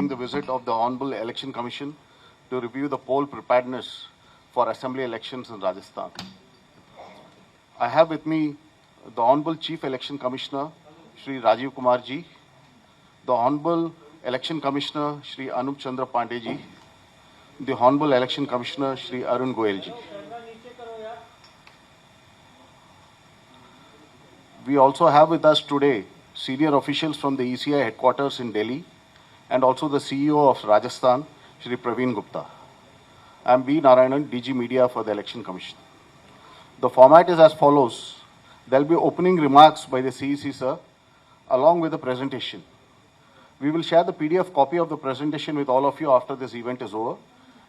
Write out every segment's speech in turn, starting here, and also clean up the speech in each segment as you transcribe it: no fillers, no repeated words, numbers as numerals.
welcoming the visit of the Honorable Election Commission to review the poll preparedness for assembly elections in Rajasthan. I have with me the Honorable Chief Election Commissioner, Shri Rajiv Kumar ji, the Honorable Election Commissioner, Shri Anup Chandra Pandey ji, the Honorable Election Commissioner, Shri Arun Goel ji. We also have with us today senior officials from the ECI headquarters in Delhi and also the CEO of Rajasthan, Shri Praveen Gupta. I am B. Narayanan, DG Media for the Election Commission. The format is as follows. There will be opening remarks by the CEC sir, along with the presentation. We will share the PDF copy of the presentation with all of you after this event is over.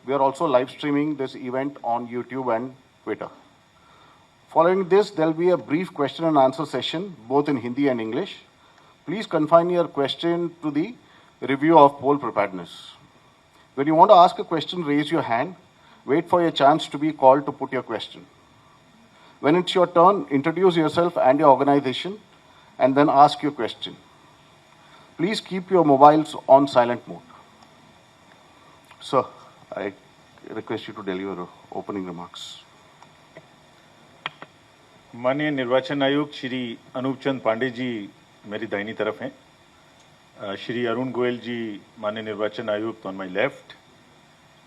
We are also live streaming this event on YouTube and Twitter. Following this, there will be a brief question and answer session, both in Hindi and English. Please confine your question to the review of poll preparedness. When you want to ask a question, raise your hand. Wait for your chance to be called to put your question. When it's your turn, introduce yourself and your organization, and then ask your question. Please keep your mobiles on silent mode. Sir, I request you to deliver opening remarks. माननीय निर्वाचन आयुक्त श्री अनूप चंद पांडे जी मेरी दाहिनी तरफ हैं, श्री अरुण गोयल जी माननीय निर्वाचन आयुक्त on my left,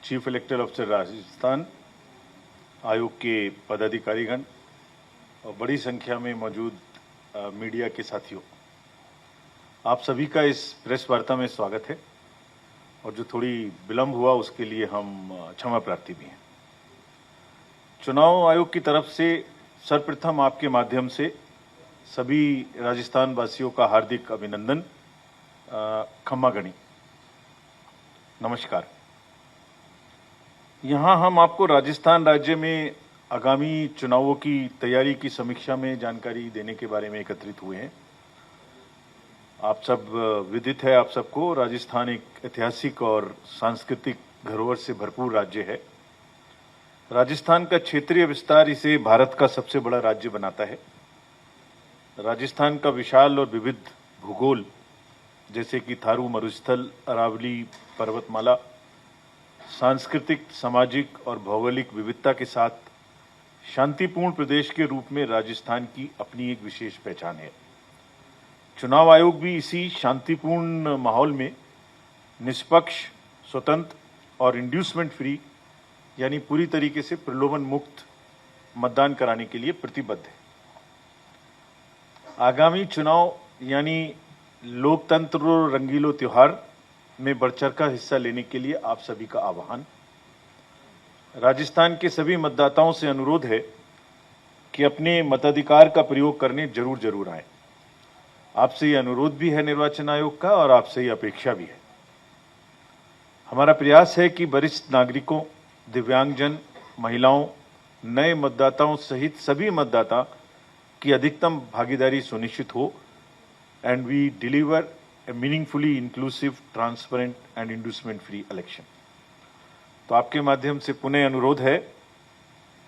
chief electoral officer Rajasthan आयोग के पदाधिकारीगण और बड़ी संख्या में मौजूद मीडिया के साथियों, आप सभी का इस प्रेस वार्ता में स्वागत है और जो थोड़ी विलंब हुआ उसके लिए हम क्षमा प्रार्थी भी हैं। चुनाव आयोग की तरफ से सर्वप्रथम आपके माध्यम से सभी राजस्थान वासियों का हार्दिक अभिनंदन, खम्मा गणी, नमस्कार। यहाँ हम आपको राजस्थान राज्य में आगामी चुनावों की तैयारी की समीक्षा में जानकारी देने के बारे में एकत्रित हुए हैं। आप सब विदित है, आप सबको राजस्थान एक ऐतिहासिक और सांस्कृतिक धरोहर से भरपूर राज्य है। राजस्थान का क्षेत्रीय विस्तार इसे भारत का सबसे बड़ा राज्य बनाता है। राजस्थान का विशाल और विविध भूगोल जैसे कि थारू मरुस्थल, अरावली पर्वतमाला, सांस्कृतिक, सामाजिक और भौगोलिक विविधता के साथ शांतिपूर्ण प्रदेश के रूप में राजस्थान की अपनी एक विशेष पहचान है। चुनाव आयोग भी इसी शांतिपूर्ण माहौल में निष्पक्ष, स्वतंत्र और इंड्यूसमेंट फ्री यानी पूरी तरीके से प्रलोभन मुक्त मतदान कराने के लिए प्रतिबद्ध है। आगामी चुनाव यानी लोकतंत्र रंगीलो त्योहार में बढ़-चढ़ कर हिस्सा लेने के लिए आप सभी का आह्वान। राजस्थान के सभी मतदाताओं से अनुरोध है कि अपने मताधिकार का प्रयोग करने जरूर आए। आपसे ये अनुरोध भी है निर्वाचन आयोग का और आपसे ये अपेक्षा भी है। हमारा प्रयास है कि वरिष्ठ नागरिकों, दिव्यांगजन, महिलाओं, नए मतदाताओं सहित सभी मतदाता की अधिकतम भागीदारी सुनिश्चित हो and we deliver a meaningfully inclusive, transparent and inducement free election. तो आपके माध्यम से पुनः अनुरोध है,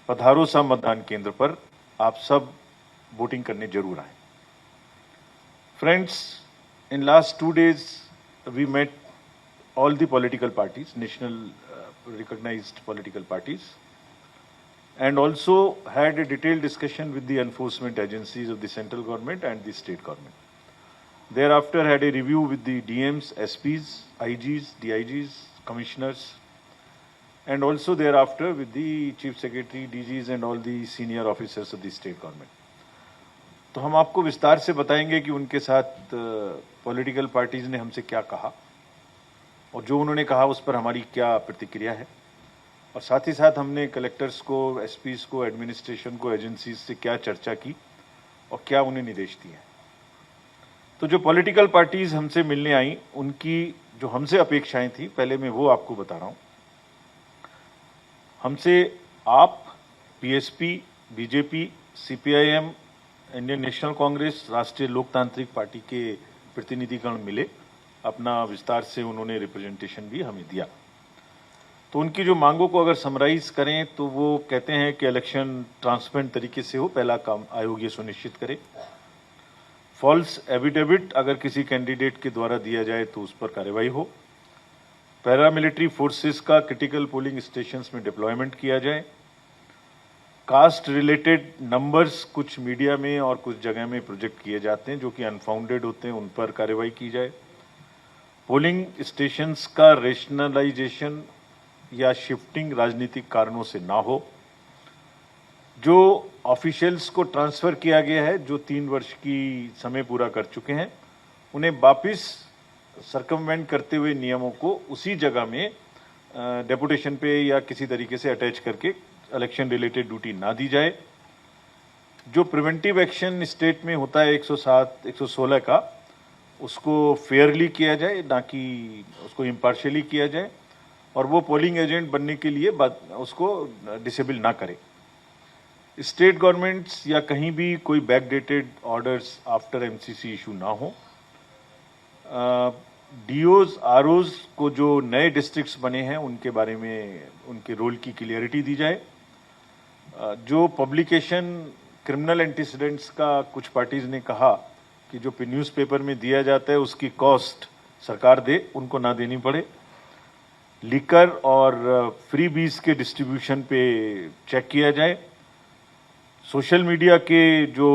पधारो सा मतदान केंद्र पर, आप सब वोटिंग करने जरूर आए। Friends, in last 2 days we met all the political parties, national recognized political parties, and also had a detailed discussion with the enforcement agencies of the central government and the state government. Thereafter had a review with the DMs, SPs, IGs, DIGs, commissioners, and also thereafter with the chief secretary, DGs and all the senior officers of the state government. तो हम आपको विस्तार से बताएंगे कि उनके साथ political parties ने हमसे क्या कहा और जो उन्होंने कहा उस पर हमारी क्या प्रतिक्रिया है, और साथ ही साथ हमने कलेक्टर्स को, एसपीज को, एडमिनिस्ट्रेशन को, एजेंसीज से क्या चर्चा की और क्या उन्हें निर्देश दिए। तो जो पॉलिटिकल पार्टीज हमसे मिलने आई, उनकी जो हमसे अपेक्षाएं थी, पहले मैं वो आपको बता रहा हूं। हमसे आप, PSP, BJP, CPIM, Indian national Congress, राष्ट्रीय लोकतांत्रिक पार्टी के प्रतिनिधिगण मिले। अपना विस्तार से उन्होंने रिप्रेजेंटेशन भी हमें दिया। तो उनकी जो मांगों को अगर समराइज करें तो वो कहते हैं कि इलेक्शन ट्रांसपेरेंट तरीके से हो, पहला काम आयोग ये सुनिश्चित करे। फॉल्स एफिडेविट अगर किसी कैंडिडेट के द्वारा दिया जाए तो उस पर कार्रवाई हो। पैरामिलिट्री फोर्सेस का क्रिटिकल पोलिंग स्टेशंस में डिप्लॉयमेंट किया जाए। कास्ट रिलेटेड नंबर्स कुछ मीडिया में और कुछ जगह में प्रोजेक्ट किए जाते हैं जो कि अनफाउंडेड होते हैं, उन पर कार्रवाई की जाए। पोलिंग स्टेशंस का रेशनलाइजेशन या शिफ्टिंग राजनीतिक कारणों से ना हो। जो ऑफिशियल्स को ट्रांसफर किया गया है, जो 3 वर्ष की समय पूरा कर चुके हैं, उन्हें वापिस सर्कमवेंट करते हुए नियमों को उसी जगह में डेपुटेशन पे या किसी तरीके से अटैच करके इलेक्शन रिलेटेड ड्यूटी ना दी जाए। जो प्रिवेंटिव एक्शन स्टेट में होता है 107, 116 का, उसको फेयरली किया जाए, ना कि उसको इम्पार्शियली किया जाए, और वो पोलिंग एजेंट बनने के लिए उसको डिसेबल ना करे। स्टेट गवर्नमेंट्स या कहीं भी कोई backdated orders after MCC issue ना हो। डीओज आरओज को जो नए डिस्ट्रिक्ट्स बने हैं उनके बारे में उनके रोल की क्लियरिटी दी जाए। जो पब्लिकेशन क्रिमिनल एंटीसीडेंट्स का कुछ पार्टीज ने कहा कि जो न्यूज़पेपर में दिया जाता है उसकी कॉस्ट सरकार दे, उनको ना देनी पड़े। लिकर और फ्री बीज के डिस्ट्रीब्यूशन पे चेक किया जाए। सोशल मीडिया के जो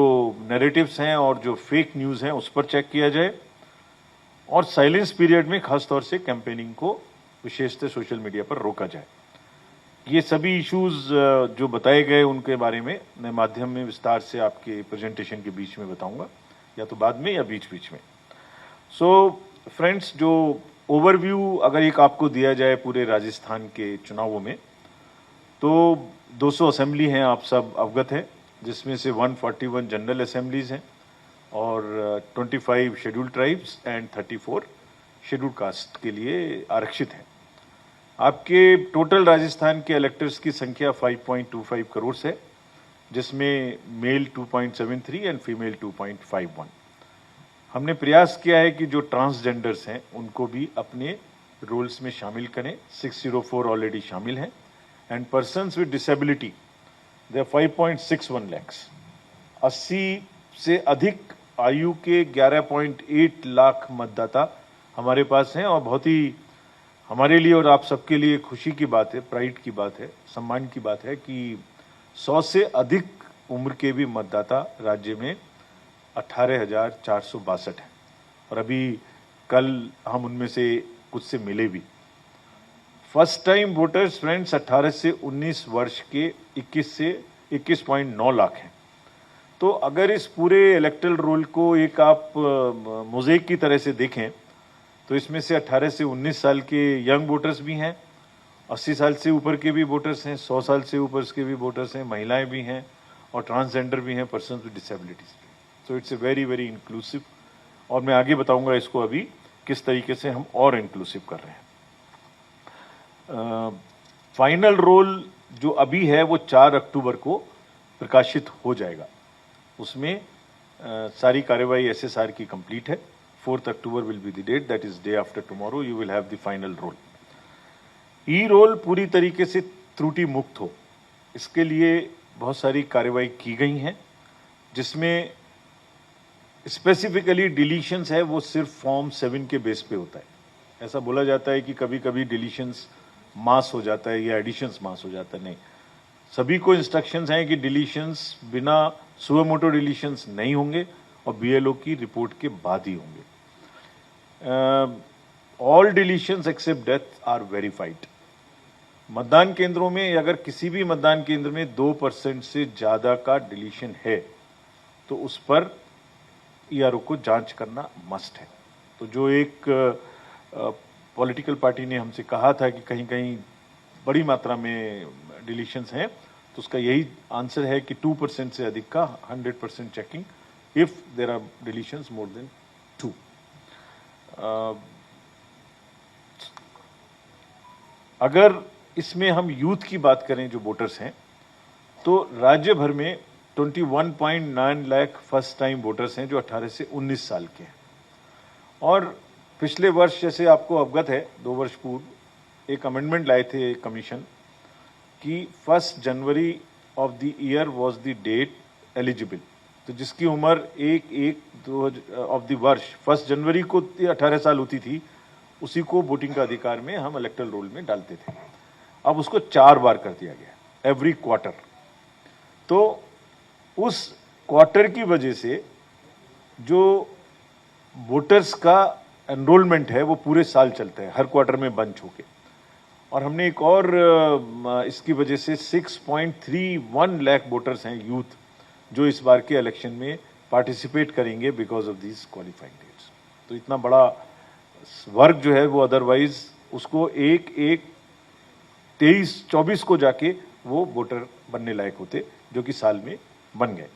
नैरेटिव्स हैं और जो फेक न्यूज़ हैं उस पर चेक किया जाए, और साइलेंस पीरियड में खासतौर से कैंपेनिंग को विशेषतः सोशल मीडिया पर रोका जाए। ये सभी इश्यूज जो बताए गए उनके बारे में मैं माध्यम में विस्तार से आपके प्रेजेंटेशन के बीच में बताऊंगा, या तो बाद में या बीच बीच में। सो फ्रेंड्स, जो ओवरव्यू अगर एक आपको दिया जाए पूरे राजस्थान के चुनावों में, तो 200 असेंबली हैं, आप सब अवगत हैं, जिसमें से 141 जनरल असेंबलीज हैं और 25 scheduled tribes and 34 scheduled caste के लिए आरक्षित हैं। आपके टोटल राजस्थान के इलेक्टर्स की संख्या 5.25 करोड़ है, जिसमें मेल 2.73 एंड फीमेल 2.51। हमने प्रयास किया है कि जो ट्रांसजेंडर्स हैं उनको भी अपने रोल्स में शामिल करें। 604 ऑलरेडी शामिल हैं, and persons with disability they are 5.61 lakhs। 80 से अधिक आयु के 11.8 लाख मतदाता हमारे पास हैं, और बहुत ही हमारे लिए और आप सबके लिए खुशी की बात है, प्राइड की बात है, सम्मान की बात है कि 100 से अधिक उम्र के भी मतदाता राज्य में 18,462 हैं, और अभी कल हम उनमें से कुछ से मिले भी। फर्स्ट टाइम वोटर्स फ्रेंड्स 18 से 19 वर्ष के 21.9 लाख हैं। तो अगर इस पूरे इलेक्टरल रोल को एक आप मोज़ेक की तरह से देखें, तो इसमें से 18 से 19 साल के यंग वोटर्स भी हैं, 80 साल से ऊपर के भी वोटर्स हैं, 100 साल से ऊपर के भी वोटर्स हैं, महिलाएं भी हैं, और ट्रांसजेंडर भी हैं, person with disabilities. So it's a very very inclusive, और मैं आगे बताऊंगा इसको अभी किस तरीके से हम और इंक्लूसिव कर रहे हैं। फाइनल रोल जो अभी है वो 4 अक्टूबर को प्रकाशित हो जाएगा। उसमें सारी कार्रवाई एसएसआर की कंप्लीट है। 4th October will be the date, that is day after tomorrow you will have the final roll। E roll पूरी तरीके से त्रुटि मुक्त हो, इसके लिए बहुत सारी कार्रवाई की गई हैं, जिसमें स्पेसिफिकली डिलीशंस है वो सिर्फ फॉर्म 7 के बेस पे होता है। ऐसा बोला जाता है कि कभी कभी डिलीशंस मास हो जाता है या एडिशंस मास हो जाता है, नहीं, सभी को इंस्ट्रक्शंस हैं कि डिलीशंस बिना सुओ मोटो डिलीशंस नहीं होंगे और बीएलओ की रिपोर्ट के बाद ही होंगे। All deletions except death are verified. मतदान केंद्रों में अगर किसी भी मतदान केंद्र में 2% से ज्यादा का डिलीशन है तो उस पर ईआरओ को जांच करना मस्ट है। तो जो एक पॉलिटिकल पार्टी ने हमसे कहा था कि कहीं कहीं बड़ी मात्रा में डिलीशंस हैं, तो उसका यही आंसर है कि 2% से अधिक का 100% checking if there are deletions more than 2। अगर इसमें हम यूथ की बात करें जो वोटर्स हैं, तो राज्य भर में 21.9 लाख फर्स्ट टाइम वोटर्स हैं जो 18 से 19 साल के हैं। और पिछले वर्ष जैसे आपको अवगत है, 2 वर्ष पूर्व एक अमेंडमेंट लाए थे कमीशन कि 1 January of the year was the date eligible. तो जिसकी उम्र 1/1 ऑफ द वर्ष 1 जनवरी को 18 साल होती थी, उसी को वोटिंग का अधिकार में हम इलेक्टोरल रोल में डालते थे। अब उसको 4 बार कर दिया गया, एवरी क्वार्टर। तो उस क्वार्टर की वजह से जो वोटर्स का एनरोलमेंट है वो पूरे साल चलता है, हर क्वार्टर में बंच होके। और हमने एक और इसकी वजह से 6.31 लाख वोटर्स हैं यूथ जो इस बार के इलेक्शन में पार्टिसिपेट करेंगे because of this qualifying dates. तो इतना बड़ा वर्ग जो है वो अदरवाइज उसको 23-24 को जाके वो वोटर बनने लायक होते, जो कि साल में बन गए।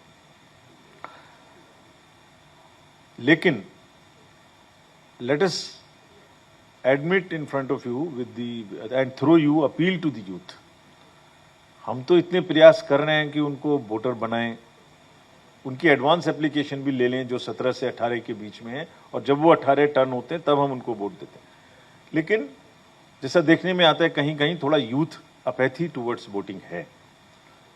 लेकिन let us admit in front of you with the and through you appeal to the youth। हम तो इतने प्रयास कर रहे हैं कि उनको वोटर बनाएं, उनकी एडवांस एप्लीकेशन भी ले लें जो 17 से 18 के बीच में है, और जब वो 18 टर्न होते हैं तब हम उनको वोट देते हैं। लेकिन जैसा देखने में आता है कहीं कहीं थोड़ा यूथ अपैथी टुवर्ड्स वोटिंग है।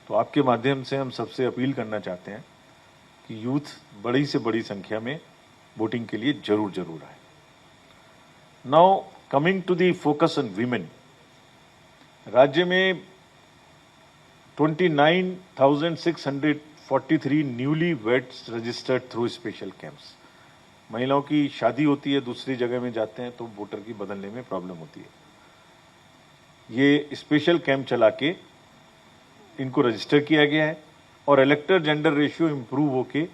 तो आपके माध्यम से हम सबसे अपील करना चाहते हैं कि यूथ बड़ी से बड़ी संख्या में वोटिंग के लिए जरूर आए। Now coming to the focus on women, राज्य में 29,643 newly weds registered through special camps. महिलाओं की शादी होती है, दूसरी जगह में जाते हैं तो वोटर की बदलने में प्रॉब्लम होती है। ये स्पेशल कैंप चला के इनको रजिस्टर किया गया है और इलेक्टर जेंडर रेशियो इंप्रूव होके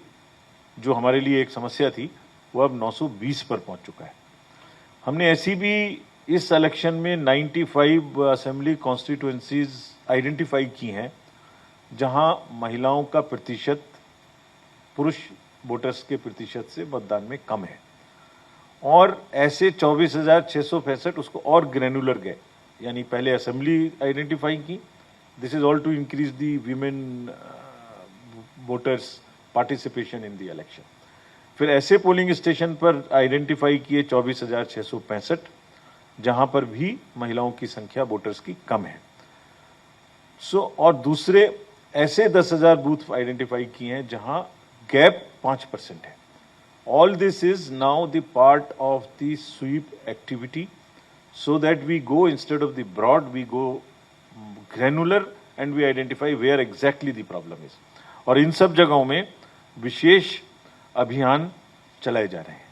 जो हमारे लिए एक समस्या थी वो अब 920 पर पहुंच चुका है। हमने ऐसी भी इस इलेक्शन में 95 असेंबली कॉन्स्टिट्यूएंसीज आइडेंटिफाई की हैं जहां महिलाओं का प्रतिशत पुरुष वोटर्स के प्रतिशत से मतदान में कम है, और ऐसे 24,665 उसको और ग्रैनुलर गए, यानी पहले असेंबली आइडेंटिफाई की, this is all to increase the women voters participation in the election. फिर ऐसे पोलिंग स्टेशन पर आइडेंटिफाई किए 24,665 जहां पर भी महिलाओं की संख्या वोटर्स की कम है। और दूसरे ऐसे 10,000 बूथ आइडेंटिफाई किए हैं जहां गैप 5% है। All this is now the part of the SVEEP activity, so that we go instead of the broad we go granular and we identify where exactly the problem is. और इन सब जगहों में विशेष अभियान चलाए जा रहे हैं।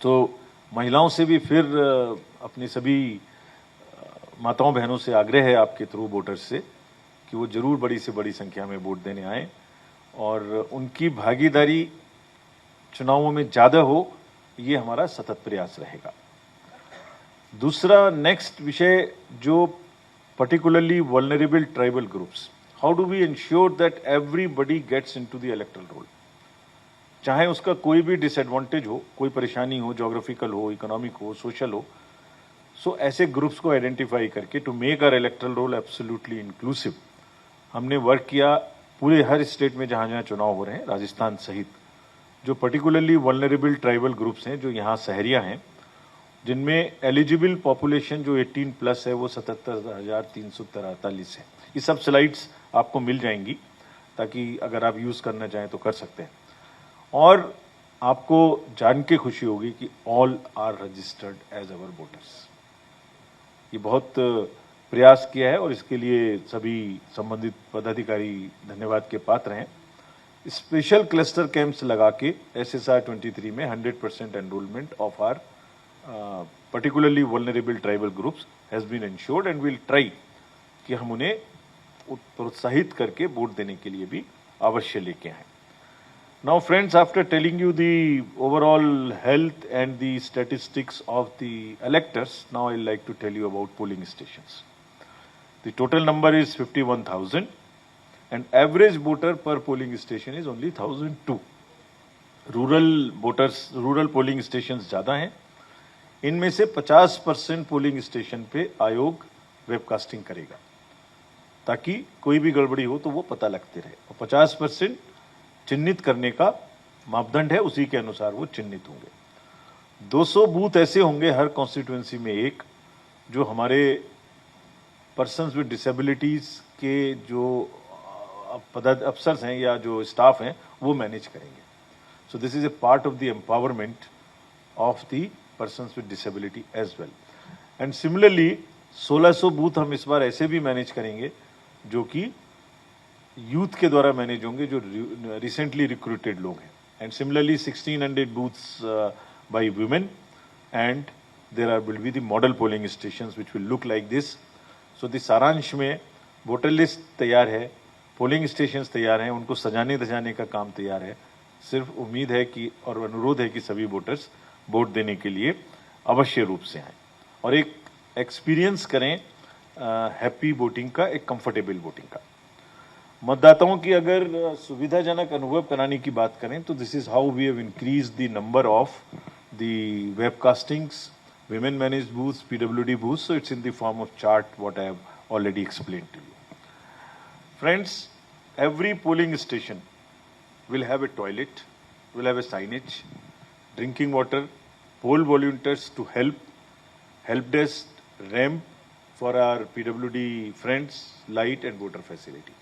तो महिलाओं से भी फिर अपनी सभी माताओं बहनों से आग्रह है आपके थ्रू वोटर्स से कि वो जरूर बड़ी से बड़ी संख्या में वोट देने आए और उनकी भागीदारी चुनावों में ज्यादा हो, ये हमारा सतत प्रयास रहेगा। दूसरा नेक्स्ट विषय जो particularly vulnerable tribal groups, how do we ensure that everybody gets into the electoral roll, चाहे उसका कोई भी डिसएडवांटेज हो, कोई परेशानी हो, ज्योग्राफिकल हो, इकोनॉमिक हो, सोशल हो। सो ऐसे ग्रुप्स को आइडेंटिफाई करके to make our electoral roll absolutely inclusive हमने वर्क किया पूरे हर स्टेट में जहां जहां चुनाव हो रहे हैं, राजस्थान सहित। जो पर्टिकुलरली वल्नरेबल ट्राइबल ग्रुप्स हैं जो यहाँ शहरिया हैं, जिनमें एलिजिबल पॉपुलेशन जो 18 प्लस है वो 77,343 है। ये सब स्लाइड्स आपको मिल जाएंगी ताकि अगर आप यूज करना चाहें तो कर सकते हैं। और आपको जान के खुशी होगी कि all are registered as our voters. ये बहुत प्रयास किया है और इसके लिए सभी संबंधित पदाधिकारी धन्यवाद के पात्र हैं। स्पेशल क्लस्टर कैंप्स लगा के SSR 23 में 100% enrolment of our particularly vulnerable tribal groups has been ensured and we'll try कि हम उन्हें प्रोत्साहित करके वोट देने के लिए भी अवश्य लेके आए। Now friends, after telling you the overall health and the statistics of the electors, now I'd like to tell you about polling stations. The total number is 51,000 and average voter per polling station is only 1,002. Rural polling stations ज़्यादा हैं। इनमें से 50% polling station पे आयोग webcasting करेगा ताकि कोई भी गड़बड़ी हो तो वो पता लगते रहे, और 50% चिन्हित करने का मापदंड है, उसी के अनुसार वो चिन्हित होंगे। 200 बूथ ऐसे होंगे हर कॉन्स्टिट्यूएंसी में एक, जो हमारे पर्सन्स विद डिसेबिलिटीज के जो अफसर्स हैं या जो स्टाफ हैं वो मैनेज करेंगे। सो this is a part of the empowerment of the persons with disability as well. And similarly 1600 booth हम इस बार ऐसे भी मैनेज करेंगे जो कि यूथ के द्वारा मैनेज होंगे, जो रिसेंटली रिक्रूटेड लोग हैं. And similarly 1600 booths by women, and there will be the model polling stations which will look like this. So the सारांश में वोटर लिस्ट तैयार है, पोलिंग स्टेशंस तैयार हैं, उनको सजाने धजाने का काम तैयार है. सिर्फ उम्मीद है कि और अनुरोध है कि सभी वोटर्स वोट देने के लिए अवश्य रूप से आएं और एक एक्सपीरियंस करें हैप्पी वोटिंग का, एक कंफर्टेबल वोटिंग का. मतदाताओं की अगर सुविधाजनक अनुभव कराने की बात करें तो this is how we have increase the number of the webcastings, women managed booths, PWD booths. So it's in the form of chart what I have already explained to you. Friends, every polling station will have a toilet, will have a signage, drinking water, poll volunteers to help desk, ramp for our PWD friends, light and voter facility.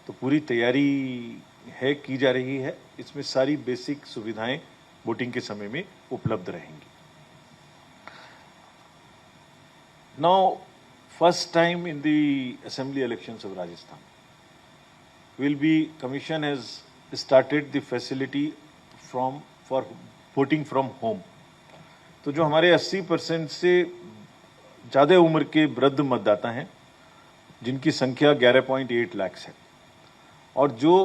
तो पूरी तैयारी है, की जा रही है. इसमें सारी बेसिक सुविधाएं वोटिंग के समय में उपलब्ध रहेंगी. Now, first time in the assembly elections of Rajasthan, Commission has started the facility for voting from home. तो जो हमारे 80% से ज़्यादा उम्र के वृद्ध मतदाता हैं, जिनकी संख्या 11.8 लाख है, और जो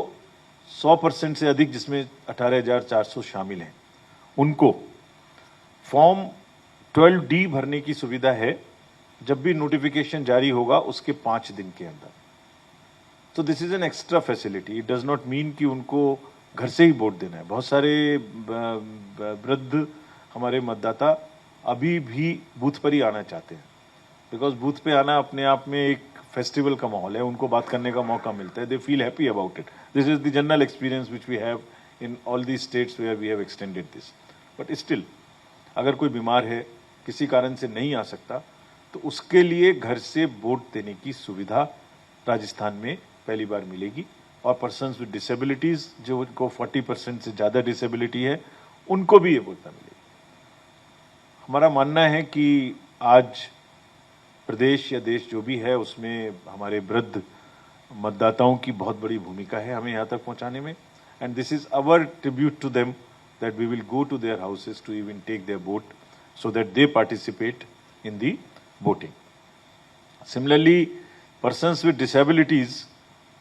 100% से अधिक, जिसमें 18,400 शामिल हैं, उनको फॉर्म 12D भरने की सुविधा है जब भी नोटिफिकेशन जारी होगा उसके 5 दिन के अंदर. तो this is an extra facility. It does not mean कि उनको घर से ही वोट देना है. बहुत सारे वृद्ध हमारे मतदाता अभी भी बूथ पर ही आना चाहते हैं, बिकॉज बूथ पे आना अपने आप में एक फेस्टिवल का माहौल है, उनको बात करने का मौका मिलता है. They feel happy about it. This is the general experience which we have in all the states where we have extended this. But still अगर कोई बीमार है, किसी कारण से नहीं आ सकता, तो उसके लिए घर से वोट देने की सुविधा राजस्थान में पहली बार मिलेगी. और पर्सन्स विद डिसेबिलिटीज, जो उनको 40% से ज़्यादा डिसेबिलिटी है, उनको भी ये वोट मिलेगी. हमारा मानना है कि आज प्रदेश या देश जो भी है उसमें हमारे वृद्ध मतदाताओं की बहुत बड़ी भूमिका है हमें यहाँ तक पहुँचाने में. And this is our tribute to them that we will go to their houses to even take their vote so that they participate in the voting. Similarly persons with disabilities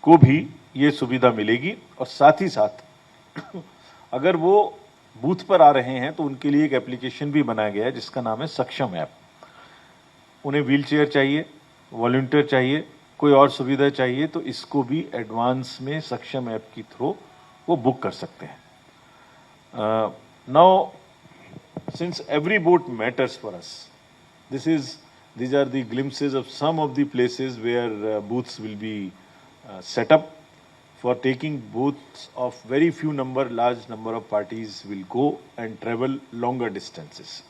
को भी ये सुविधा मिलेगी. और साथ ही साथ अगर वो बूथ पर आ रहे हैं तो उनके लिए एक एप्लीकेशन भी बनाया गया है जिसका नाम है सक्षम ऐप. उन्हें व्हील चेयर चाहिए, वॉलंटियर चाहिए, कोई और सुविधा चाहिए, तो इसको भी एडवांस में सक्षम ऐप की थ्रू वो बुक कर सकते हैं. Now since every vote matters for us, these are the glimpses of some of the places where booths will be set up for taking booths of very few large number of parties will go and travel longer distances.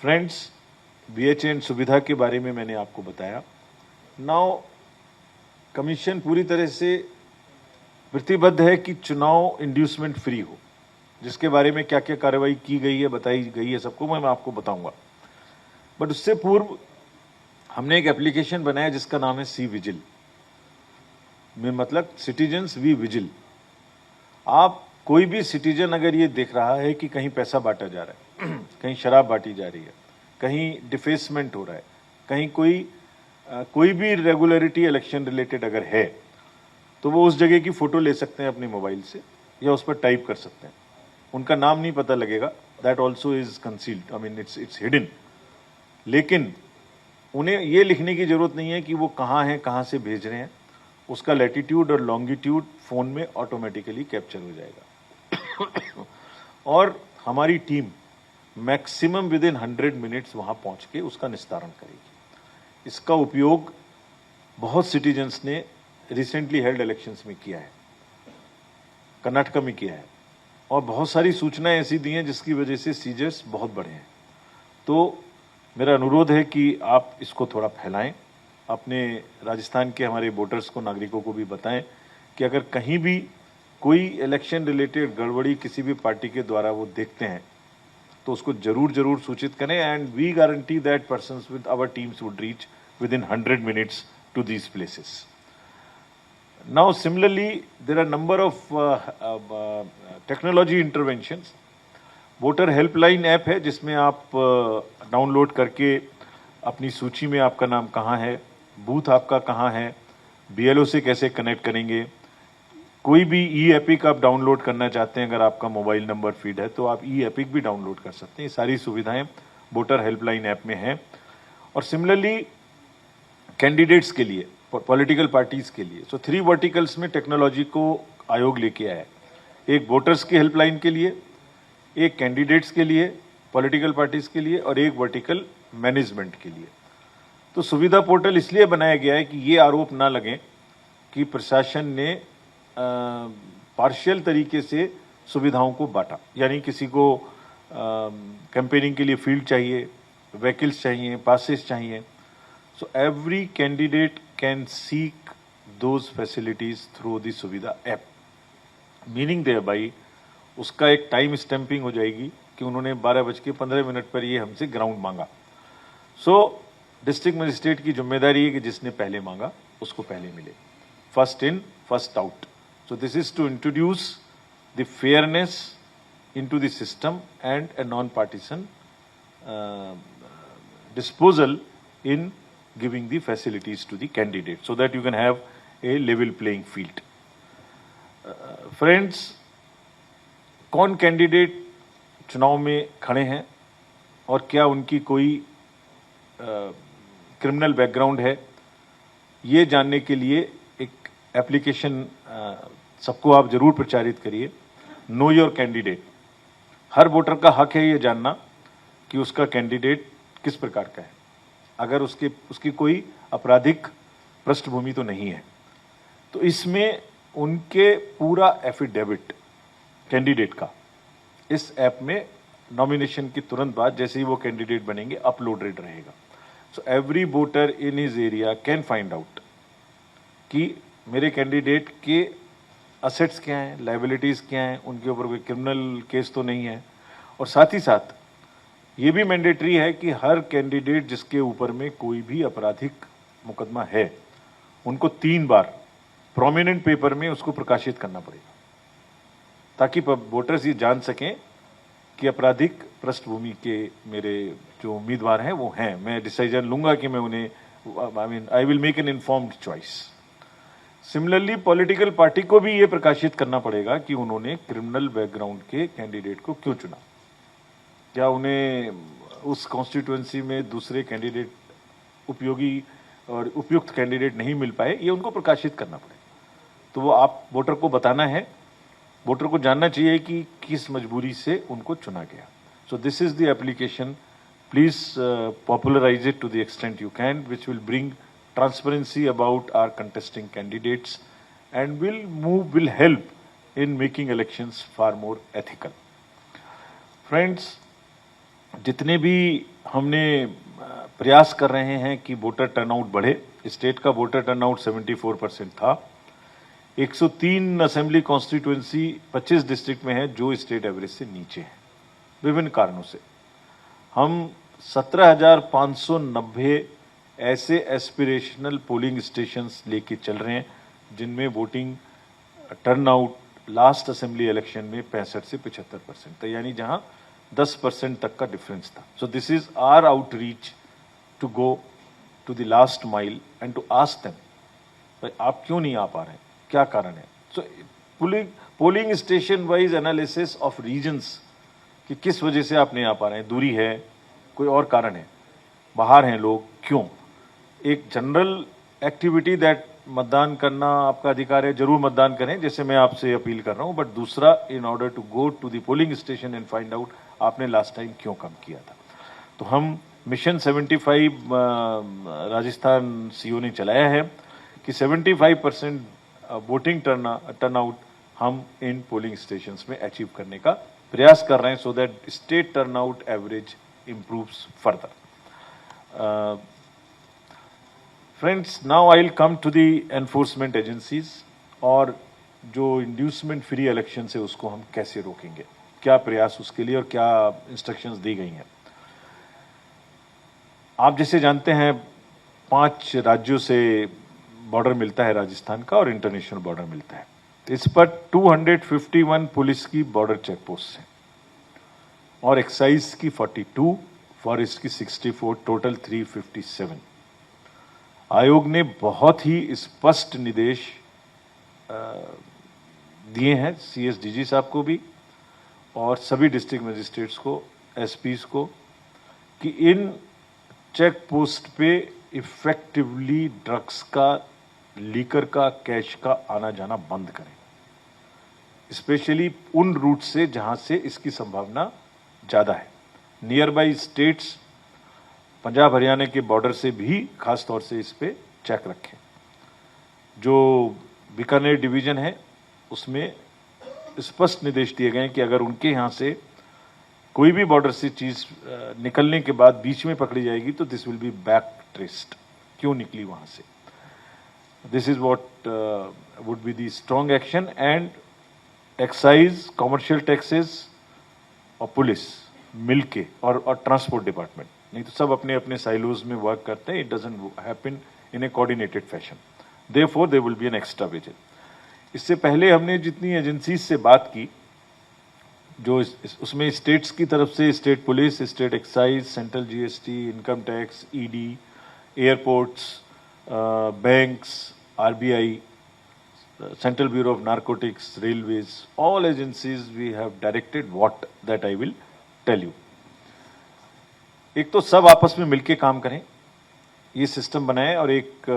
Friends, BHN सुविधा के बारे में मैंने आपको बताया. Now, commission पूरी तरह से प्रतिबद्ध है कि चुनाव इंड्यूसमेंट फ्री हो, जिसके बारे में क्या क्या कार्रवाई की गई है, बताई गई है सबको, मैं आपको बताऊंगा. बट उससे पूर्व हमने एक एप्लीकेशन बनाया जिसका नाम है सी विजिल. में मतलब सिटीजन्स वी विजिल. आप कोई भी सिटीजन अगर ये देख रहा है कि कहीं पैसा बांटा जा रहा है, कहीं शराब बांटी जा रही है, कहीं डिफेसमेंट हो रहा है, कहीं कोई भी रेगुलरिटी इलेक्शन रिलेटेड अगर है, तो वो उस जगह की फोटो ले सकते हैं अपने मोबाइल से या उस पर टाइप कर सकते हैं. उनका नाम नहीं पता लगेगा, that also is concealed, I mean it's hidden. लेकिन उन्हें ये लिखने की जरूरत नहीं है कि वो कहाँ हैं, कहाँ से भेज रहे हैं. उसका लैटिट्यूड और लॉन्गिट्यूड फोन में ऑटोमेटिकली कैप्चर हो जाएगा. और हमारी team maximum with in 100 minutes वहाँ पहुँच के उसका निस्तारण करेगी. इसका उपयोग बहुत सिटीजन्स ने रिसेंटली हेल्ड इलेक्शंस में किया है, कर्नाटका में किया है, और बहुत सारी सूचनाएं ऐसी दी हैं जिसकी वजह से सीजर्स बहुत बढ़े हैं. तो मेरा अनुरोध है कि आप इसको थोड़ा फैलाएं, अपने राजस्थान के हमारे वोटर्स को, नागरिकों को भी बताएं कि अगर कहीं भी कोई इलेक्शन रिलेटेड गड़बड़ी किसी भी पार्टी के द्वारा वो देखते हैं तो उसको जरूर जरूर सूचित करें and we guarantee that persons with our teams would reach within 100 minutes to these places. Now similarly there are number of technology interventions. Voter helpline app है जिसमें आप डाउनलोड करके अपनी सूची में आपका नाम कहाँ है, बूथ आपका कहाँ है, बीएलओ से कैसे कनेक्ट करेंगे, कोई भी ई एपिक आप डाउनलोड करना चाहते हैं, अगर आपका मोबाइल नंबर फीड है तो आप ई एपिक भी डाउनलोड कर सकते हैं। ये सारी सुविधाएं वोटर हेल्पलाइन ऐप में हैं। और सिमिलरली कैंडिडेट्स के लिए, पॉलिटिकल पार्टीज के लिए, सो 3 वर्टिकल्स में टेक्नोलॉजी को आयोग लेके आया है। एक वोटर्स की हेल्पलाइन के लिए, एक कैंडिडेट्स के लिए, पॉलिटिकल पार्टीज के लिए, और एक वर्टिकल मैनेजमेंट के लिए। तो सुविधा पोर्टल इसलिए बनाया गया है कि ये आरोप ना लगे कि प्रशासन ने पार्शियल तरीके से सुविधाओं को बांटा, यानी किसी को कैंपेनिंग के लिए फील्ड चाहिए, व्हीकल्स चाहिए, पासेस चाहिए। So every candidate can seek those facilities through the सुविधा ऐप, मीनिंग देयर बाई उसका एक टाइम स्टैंपिंग हो जाएगी कि उन्होंने 12:15 पर ये हमसे ग्राउंड मांगा। सो डिस्ट्रिक्ट मजिस्ट्रेट की जिम्मेदारी है कि जिसने पहले मांगा उसको पहले मिले, first in first out. So this is to introduce the fairness into the system and a non-partisan disposal in giving the facilities to the candidate so that you can have a level playing field. Friends, कौन candidate चुनाव में खड़े हैं और क्या उनकी कोई criminal background है, ये जानने के लिए एक एप्लीकेशन सबको आप जरूर प्रचारित करिए, know your candidate. Her voter का हक है ये जानना कि उसका कैंडिडेट किस प्रकार का है, अगर उसकी कोई आपराधिक पृष्ठभूमि तो नहीं है। तो इसमें उनके पूरा एफिडेविट कैंडिडेट का इस ऐप में नॉमिनेशन की तुरंत बाद जैसे ही वो कैंडिडेट बनेंगे अपलोडेड रहेगा। So every voter in his area can find out कि मेरे कैंडिडेट के असेट्स क्या हैं, लायबिलिटीज क्या हैं, उनके ऊपर कोई क्रिमिनल केस तो नहीं है। और साथ ही साथ ये भी मैंडेटरी है कि हर कैंडिडेट जिसके ऊपर में कोई भी आपराधिक मुकदमा है, उनको 3 बार प्रोमिनेंट पेपर में उसको प्रकाशित करना पड़ेगा, ताकि वोटर्स ये जान सकें कि आपराधिक पृष्ठभूमि के मेरे जो उम्मीदवार हैं वो हैं। मैं डिसीजन लूंगा कि मैं उन्हें I will make an informed choice. Similarly political party को भी ये प्रकाशित करना पड़ेगा कि उन्होंने क्रिमिनल बैकग्राउंड के कैंडिडेट को क्यों चुना, क्या उन्हें उस कॉन्स्टिट्यूएंसी में दूसरे कैंडिडेट उपयोगी और उपयुक्त कैंडिडेट नहीं मिल पाए, ये उनको प्रकाशित करना पड़ेगा। तो वो आप वोटर को बताना है, वोटर को जानना चाहिए कि किस मजबूरी से उनको चुना गया। So this is the application, please popularise it to the extent you can, which will bring transparency about our contesting candidates and will help in making elections far more ethical. Friends, जितने भी हमने प्रयास कर रहे हैं कि voter turnout बढ़े, state का वोटर टर्नआउट 74% था। 103 असेंबली कॉन्स्टिट्यूएंसी 25 डिस्ट्रिक्ट में है जो स्टेट एवरेज से नीचे है विभिन्न कारणों से। हम 17,590 ऐसे एस्पिरेशनल पोलिंग स्टेशंस लेके चल रहे हैं जिनमें voting turnout last assembly election में 65 से 75% था, यानी जहां 10% तक का डिफरेंस था। So this is our outreach to go to the last mile and to ask them, भाई आप क्यों नहीं आ पा रहे हैं, क्या कारण है। So polling station wise analysis of reasons कि किस वजह से आप नहीं आ पा रहे हैं, दूरी है, कोई और कारण है, बाहर हैं लोग, क्यों। एक जनरल एक्टिविटी दैट मतदान करना आपका अधिकार है, जरूर मतदान करें, जैसे मैं आपसे अपील कर रहा हूं, बट दूसरा in order to go to the polling station and find out आपने लास्ट टाइम क्यों कम किया था। तो हम मिशन 75 राजस्थान सीओ ने चलाया है कि 75% वोटिंग टर्नआउट हम इन पोलिंग स्टेशंस में अचीव करने का प्रयास कर रहे हैं, so that state turnout average improves further. Friends, now I'll come to the enforcement agencies और जो इंड्यूसमेंट फ्री इलेक्शन है उसको हम कैसे रोकेंगे, क्या प्रयास उसके लिए और क्या इंस्ट्रक्शंस दी गई हैं। आप जैसे जानते हैं 5 राज्यों से बॉर्डर मिलता है राजस्थान का और इंटरनेशनल बॉर्डर मिलता है। इस पर 251 पुलिस की बॉर्डर चेक पोस्ट है और एक्साइज की 42, फॉरेस्ट की 64, टोटल 357। आयोग ने बहुत ही स्पष्ट निर्देश दिए हैं सीएसडीजी साहब को भी और सभी डिस्ट्रिक्ट मजिस्ट्रेट्स को, एसपीज को, कि इन चेक पोस्ट पे इफेक्टिवली ड्रग्स का, लीकर का, कैश का आना जाना बंद करें, स्पेशली उन रूट से जहां से इसकी संभावना ज़्यादा है। Near by states, Punjab Haryana के बॉर्डर से भी खास तौर से इस पे चेक रखें। जो बीकानेर डिवीजन है उसमें स्पष्ट निर्देश दिए गए हैं कि अगर उनके यहाँ से कोई भी बॉर्डर से चीज़ निकलने के बाद बीच में पकड़ी जाएगी तो this will be back traced, क्यों निकली वहाँ से। This is what would be the strong action. And excise, commercial taxes और पुलिस मिलके और ट्रांसपोर्ट डिपार्टमेंट, नहीं तो सब अपने अपने साइलोज में वर्क करते हैं। It doesn't happen in a coordinated fashion, therefore there will be an extra vigil. इससे पहले हमने जितनी एजेंसीज से बात की, जो उसमें स्टेट्स की तरफ से state police, state excise, central GST, income tax, ED, airports, banks, RBI, Central Bureau of Narcotics, Railways, all agencies we have directed what that I will tell you. एक तो सब आपस में मिलके काम करें, ये सिस्टम बनाएं, और एक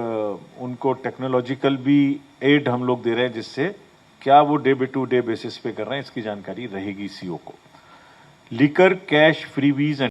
उनको टेक्नोलॉजिकल भी एड हम लोग दे रहे हैं, जिससे क्या वो डे टू डे बेसिस पे कर रहे हैं इसकी जानकारी रहेगी सीओ को। Liquor, cash, freebies and